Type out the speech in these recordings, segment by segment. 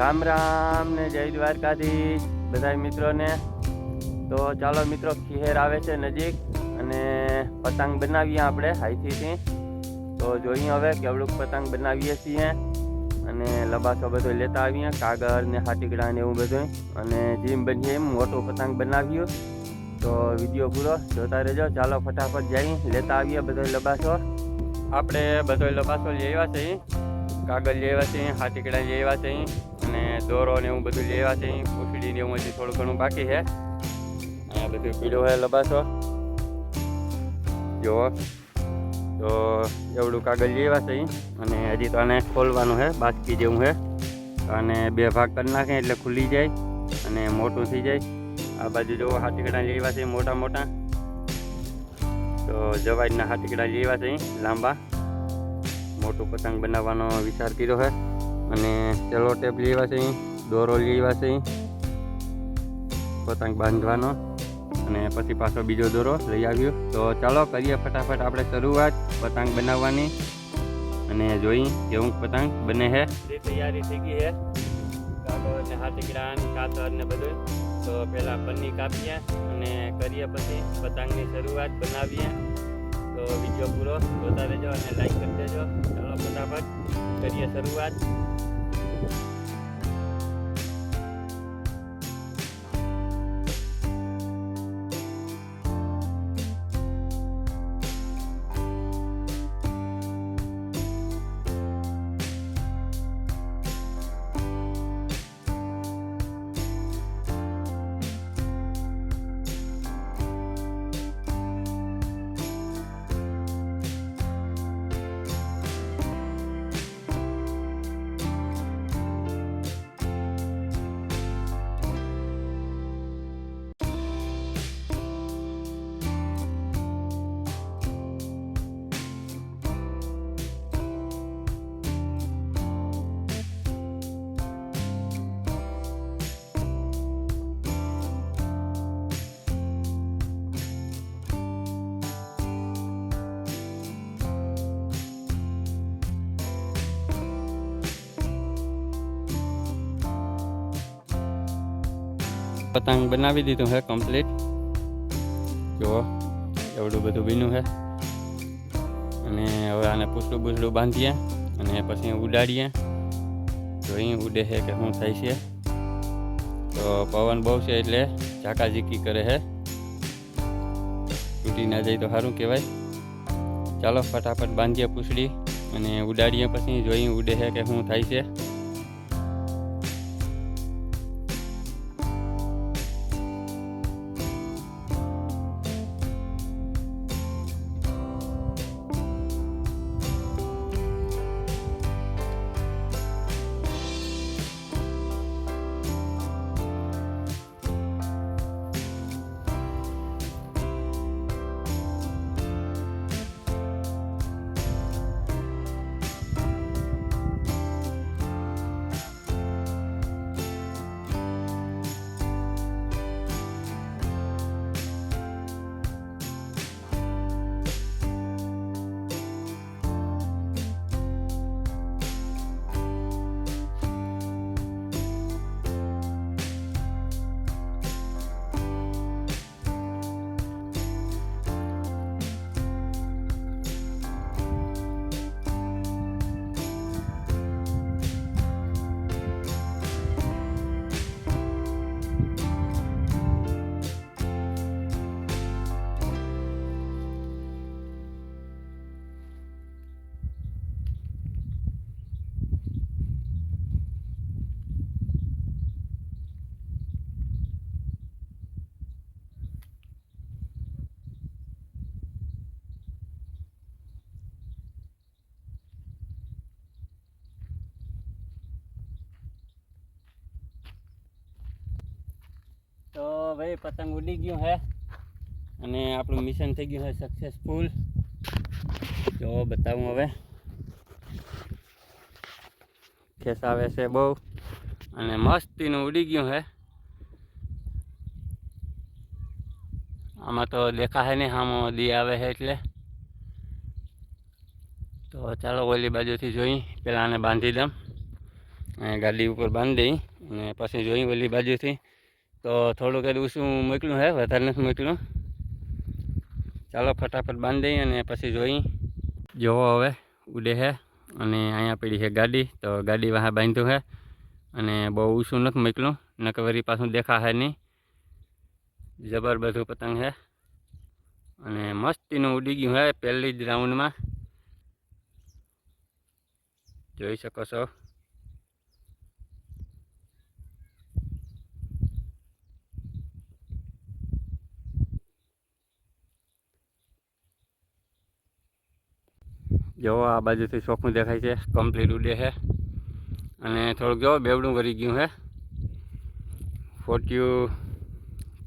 રામ રામ ને જય દ્વારકાધીશ બધા મિત્રોને. તો ચાલો મિત્રો, ખીહેર આવે છે નજીક અને પતંગ બનાવીએ આપણે હાઈથી. તો જોઈએ હવે કેવડુંક પતંગ બનાવીએ છીએ અને લબાસો બધો લેતા આવીએ, કાગળ ને હાટીકડા ને એવું બધું. અને જેમ બનીએ એમ મોટો પતંગ બનાવ્યો. તો વિડીયો પૂરો જોતા રહેજો. ચાલો ફટાફટ જઈ લેતા આવીએ બધો લબાસો. આપણે બધો લબાસો લઈ આવ્યા છે, કાગળ લઈ આવ્યા છે, હાટીકડા લઈ આવ્યા છે અને દોરો ને એવું બધું લઈ આવ્યા છે. પૂછડી ને એવું હજી થોડું ઘણું બાકી છે. અહીંયા બધું પીળો છે લબાસો જો. તો એવડું કાગળ લઈ આવ્યા છે અને હજી તો આને ખોલવાનું છે, બાસ્કી જેવું છે. અને બે ભાગ કરી નાખે એટલે ખુલી જાય અને મોટું થઈ જાય. આ બાજુ જો હાટીકડા લઈ આવ્યા છે મોટા મોટા. તો જવાઈના હાટીકડા લઈ આવ્યા છે લાંબા. મોટું પતંગ બનાવવાનો વિચાર કર્યો છે. અને સેલો ટેપ લઈ આવ્યા છે, દોરો લઈ આવ્યા છે પતંગ બાંધવાનો. અને પછી પાછો બીજો દોરો લઈ આવ્યો. તો ચાલો કરીએ ફટાફટ આપણે શરૂઆત પતંગ બનાવવાની અને જોઈ કેવું પતંગ બને છે. તૈયારી થઈ ગઈ છે, કાગળ ને હાટીકડા ને કાતર ને બધું. તો પહેલાં પન્ની કાપીએ અને કરીએ પછી પતંગની શરૂઆત બનાવીએ. તો વિડીયો પૂરો જોતા રહેજો અને લાઈક કરી દેજો. ચાલો ફટાફટ કરીએ શરૂઆત. પતંગ બનાવી દીધું છે કમ્પ્લીટ. જુઓ એવડું બધું બન્યું છે. અને હવે આને પૂછડું બાંધીએ અને પછી ઉડાડીએ. તો અહીં ઉડે છે કે શું થાય છે. તો પવન બહુ છે એટલે ઝાકાઝીકી કરે છે, તૂટી ના જાય તો સારું કહેવાય. ચાલો ફટાફટ બાંધીએ પૂછડી અને ઉડાડીએ, પછી જોઈ ઉડે છે કે શું થાય છે. તો ભાઈ પતંગ ઉડી ગયું છે અને આપણું મિશન થઈ ગયું છે સક્સેસફુલ. જો બતાવું હવે. ખેસ આવે છે બહુ અને મસ્તીનું ઉડી ગયું છે. આમાં તો દેખાય નહીં, આમાં દી આવે છે એટલે. તો ચાલો ઓલી બાજુથી જોઈ, પહેલાં આને બાંધી દઉં. અહીંયા ગાડી ઉપર બાંધી દઈ અને પછી જોઈ ઓલી બાજુથી તો થોડુંક જ ઊંચું મોકલ્યું હે, વધારે નથી મોકલ્યું. ચાલો ફટાફટ બાંધી દઈ અને પછી જોઈ. જોવો હવે ઉડે છે અને અહીંયા પડી છે ગાડી, તો ગાડી વાહ બાંધ્યું છે અને બહુ ઊંચું નથી મોકલ્યું, નકર વળી પાછું દેખા હે નહીં. જબર બધું પતંગ છે અને મસ્તીનું ઉડી ગયું હે પહેલી જ રાઉન્ડમાં, જોઈ શકો છો. જો આ બાજુથી ચોખ્ખું દેખાય છે, કમ્પ્લીટ ઉડે છે અને થોડુંક જો બેવડું વરી ગયું છે, ફોટ્યું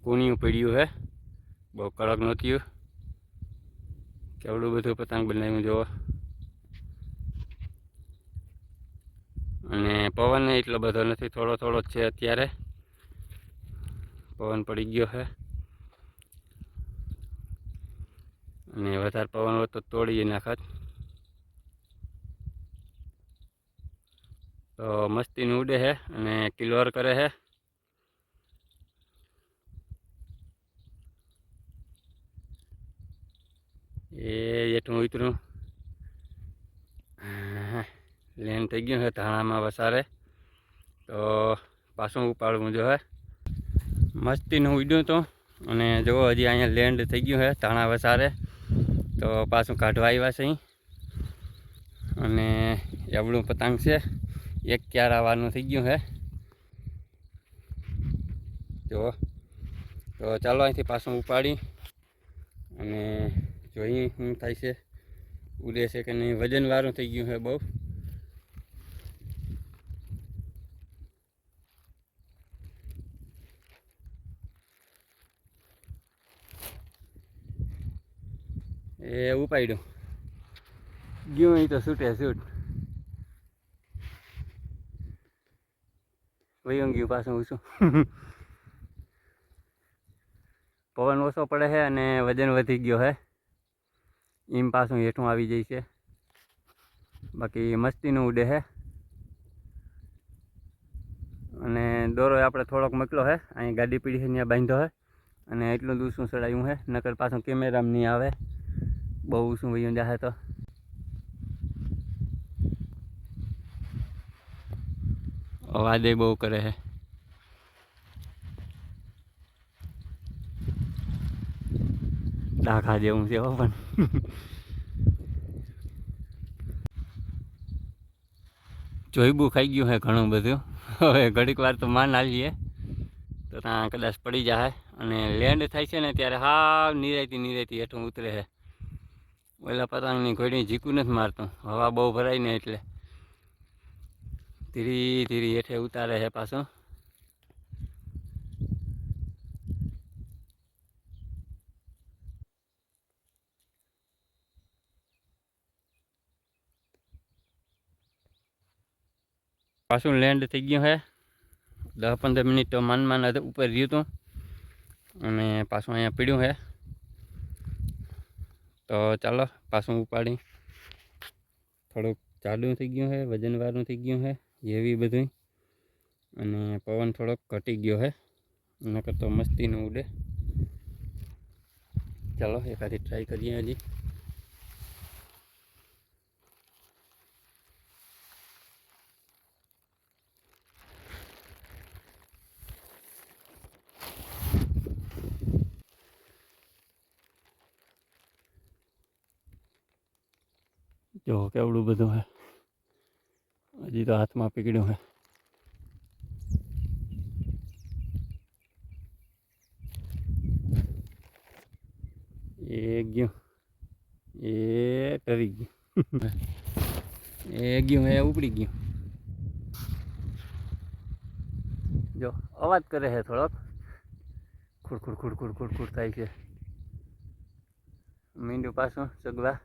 કૂણિયું પડ્યું છે, બહુ કડક નહોતું. કેવડું બધું પતંગ બનાવ્યું જોવો. અને પવન એટલો બધો નથી, થોડો થોડો જ છે અત્યારે. પવન પડી ગયો છે અને વધારે પવન હોય તો તોડી નાખત. તો મસ્તીનું ઉડે છે અને કિલોર કરે છે. એ જેઠું ઉતરું લેન્ડ થઈ ગયું છે ધાણામાં વસારે, તો પાછું ઉપાડવું જો હે. મસ્તીનું ઉડ્યું હતું અને જુઓ હજી અહીંયા લેન્ડ થઈ ગયું છે ધાણા વસારે, તો પાછું કાઢવા આવ્યા છે અહીં. અને એવડું પતંગ છે, એક ક્યાર આવવાનું થઈ ગયું છે જુઓ. તો ચાલો અહીંથી પાછું ઉપાડી અને જોઈએ શું થાય છે, ઉડે છે કે નહીં. વજનવાળું થઈ ગયું છે બહુ. એ ઉપાડ્યું ગયું અહીં તો છૂટે છૂટ વયું ગયું પાછું ઊંચું. પવન ઓછો પડે છે અને વજન વધી ગયો છે, એમ પાછું હેઠું આવી જાય છે. બાકી મસ્તીનું ઉડે છે અને દોરો આપણે થોડોક મોકલો છે, અહીં ગાડી પીડી છે ત્યાં બાંધ્યો છે અને એટલું જ ઊંચું ચડાવ્યું છે, નકર પાછું કેમેરામાં નહીં આવે, બહુ ઊંચું વયું જાય. તો અવાજ બહુ કરે છે. ડાઘા જેવું છે પણ જોઈબું ખાઈ ગયું છે ઘણું બધું. હવે ઘડીક વાર તો માન આલીએ તો ત્યાં કદાચ પડી જાય. અને લેન્ડ થાય છે ને ત્યારે હાવ નિરાયતી હેઠું ઉતરે છે. ઓલા પતંગની ઘોડી ઝીકું નથી મારતું, હવા બહુ ભરાય ને એટલે ધીરે ધીરે હેઠે ઉતારે છે પાછું. પાછું લેન્ડ થઈ ગયું છે, 10-15 મિનિટ તો માન ઉપર રહ્યું હતું અને પાછું અહીંયા પીડ્યું છે. તો ચાલો પાછું ઉપાડી. થોડુંક જાડું થઈ ગયું છે, વજનવાળું થઈ ગયું છે, હેવી બધું. અને પવન થોડોક ઘટી ગયો છે, નકર તો મસ્તીનું ઉડે. ચાલો એકાદી ટ્રાય કરીએ હજી. જો કેવડું બધું છે, હજી તો હાથમાં પકડ્યું છે. એ ગયું, એ તરી ગયું, એ ગયું, એ ઉપડી ગયું. જો અવાજ કરે છે થોડોક, ખુડ ખુડ ખુડ ખુડ ખુડ ખુડ થાય છે. મીંડું પાછું સગવા